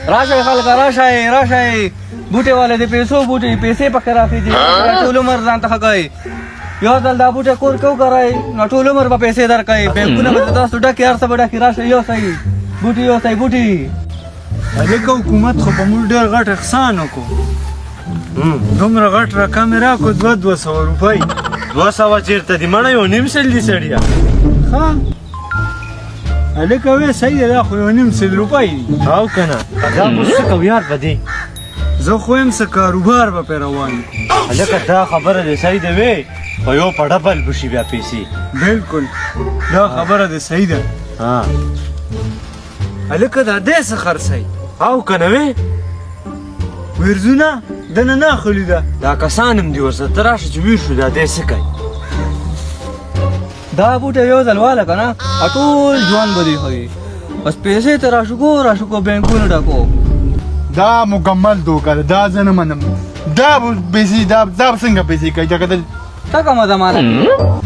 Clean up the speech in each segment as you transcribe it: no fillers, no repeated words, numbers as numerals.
راشئ خلک راشئ بوټي والے د پیسو بوټي پیسې پکې راخېږي ټول عمر ځان ته ښه کوي یو ځل دا بوټي کور کې وکړئ نو ټول عمر به پیسې درکوي بینکونه به تاسو ډکې هر څه به ډکې راشئ یوسئ بوټي هلکه حکومت خو په موږ ډېر غټ احسان وکړو دومره غټ رقم یې راکړو 200 روپۍ 200 چېرته دي مړه یو نیم سل دي سړیه ښه هلکه وې صحیح دی دا خو یو نیم سل روپۍ دي او که نه دا خو څه کوو یار په دې زه خو یم څه کاروبار به پرې روان یم هلکه دا خبره دې صحیح ده وې خو یو په ډبل بشي بیا پیسې بلکل دا خبره دې صحیح ده هلکه دا دی څه خرڅئ او که نه وې ورځونه دنه نه اخلي ده دا کسان هم دي ورسره ته راشه چې ویر شو دا دی څه کوي دا بوټي یو ځل واله که نه ټول ژوند به دې ښوي بس پیسې ته راشو کو بینکونه ډکو دا مکمل دوکه ده دا زه نه منم دا پیسې دا څنګه پیسې کوي ځکه ته کومه زمانه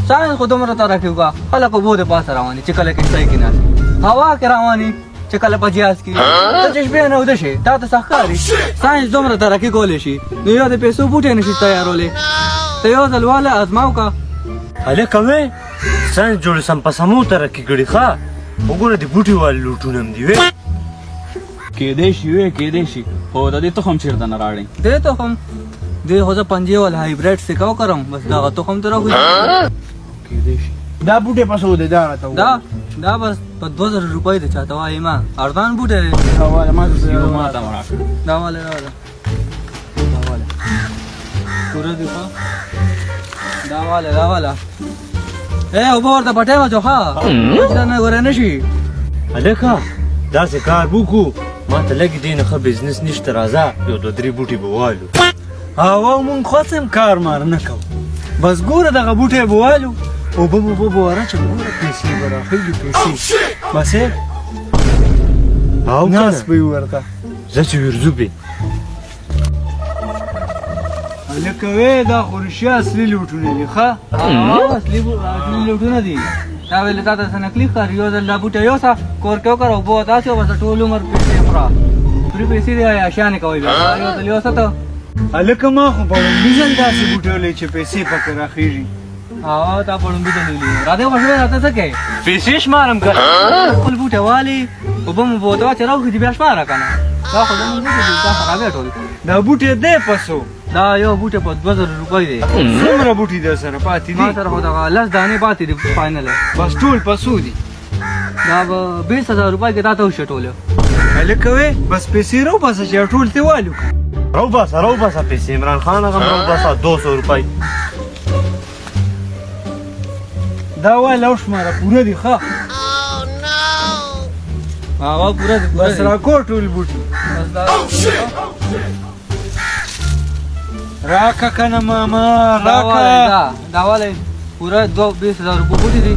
ساینس خو دومره ترقي وکړه خلک اوبو د پاسه رواني چې کله کښتۍ کې ناست هوا کې رواني چې کله په جهاز کې ته چې شپې نه وده شي تا ته څه ښکاري ساینس دومره ترقي کولی شي نو یو د پیسو بوټی نشي تیارولی ته یو ځل واله ازما وکړه هلکه وې ساینس جوړې سم په سمو ترقي کړي ښه وګوره د بوټي والي لوټونه هم دي وې کېدی شي خو د دې تخم چېرته نه راړئ دې تخم دې خو زه پنجې ول هایبریډ سکه وکړم بس دغه تخم ته راغلی کېدی شي دا بوټی په څو دی دا راته ووایه دا بس په 2000 روپۍ د چاته وایي ما ارزان بوټی دی حواله ما یو ما ته راشه دا واله پوره دی ښه دا واله اوبه ورته پټۍ واچو ښه دا نه ګوری نه شي هلکه داسې کار وکړو ما ته لږ دې نه ښه بزنس نشته راځه یو 2-3 بوټي به والو او مونږ خو هم کار مار نه کوو بس ګوره دغه بوټی به والو اوبه به واچو ګوره پیسې به راخېږي پیسې بس او ناست به یې ورته زه چې ورځو بې هلکه وې دا خو رښتیا اصلي لوټونه دي ښه اصلي لوټونه دي دا ویلې تا ته څه نکلي ښکاري یو ځل دا بوټی یوسه کور کې وکړه اوبه ورته اچوه بس ټول عمر پیسې خوره پرې پیسې دي عیاشانې کوئ بیا یو ځل یوسه ته هلکه ما خو په لومړي ځل داسې بوټی ولی چې پیسې پکې راخېږي تا په لومړي ځل ویلي راځئ خو شوی راته څه کوې پیسې شمارم که خپل بوټی والي اوبه مو به ورته واچې راوخېږي بیا شماره که نه دا خو زموږ بوټي دي دا خرابې ټول دا بوټی دی پسو دا یو بوټی په 2000 روپۍ دی څومره بوټي در سره پاتې ما دي سره خو دغه 10 دانې پاتې دي فاینل بس ټول پسو دي دا به 20000 روپۍ کې تا ته وشي ټول هلکه وې بس پیسې راوباسه چې ټول دې والو راوباسه پیسې عمران خان هغه راوباسه 200 روپۍ دا واله وشماره پوره دي ښه هغه پوره دي بس راکو ټول بوټي راکه کنه ماما راکه دا واله پوره 20000 روپۍ بوټي دي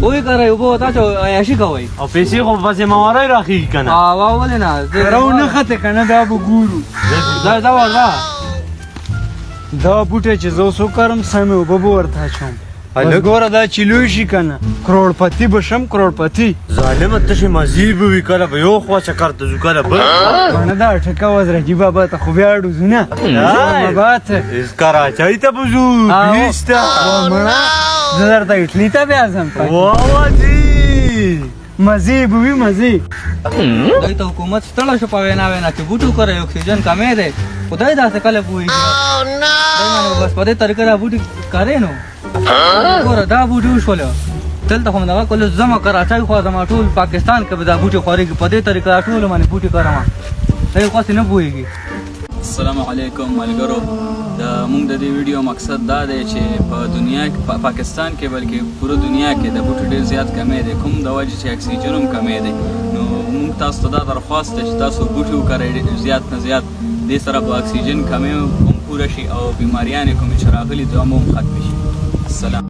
وې کوئ اوبه ورته اچوئ عیاشي کوئ او پیسې خو په ذمهوارۍ راخېږي که نه ولې نه راو نه خطې که نه دا به ګورو دا ورځه دا بوټی چې زه اوس وکرم سمې اوبه به ورته اچوم بس ګوره دا چې لوی شي که نه کروړپتي به شم کروړپتي ظالمه تشې مزید به وي کله به یو خوا چکر ته ځو کله بل کنه دا ټکه وزرجي بابا ته خو بیا اړو ځو نه بابا ته کراچۍ ته به ځو پلیس ته مړه زه درته اټلي ته بیا ځم واوځي مزې به وي مزې دوی ته حکومت ستړی شو په وینا چې بوټي وکړئ اکسیجن کمې دی خدای داسې کله پوهېږي بس په دې طریقه دا بوټي کارې نو ګوره دا بوټي وشوله دلته خو دغه کله زما کراچۍ خوا زما ټول پاکستان کې به دا بوټي خورېږي په دې طریقه ټول باندې بوټي کرم دی خو نه پوهېږي السلام علیکم ملګرو موږ د دې ویډیو مقصد دا دی چې په دنیا کې په پاکستان کې بلکې پوره دنیا کې د بوټو ډېر زیات کمی دی کوم د وجې چې اکسیجن هم کمی دی نو موږ تاسو ته دا درخواست دی چې تاسو بوټي وکرئ زیات نه زیات دې سره به اکسیجن کمی هم پوره شي او بیماریانې کومې چې راغلي دي هم ختمې شي السلام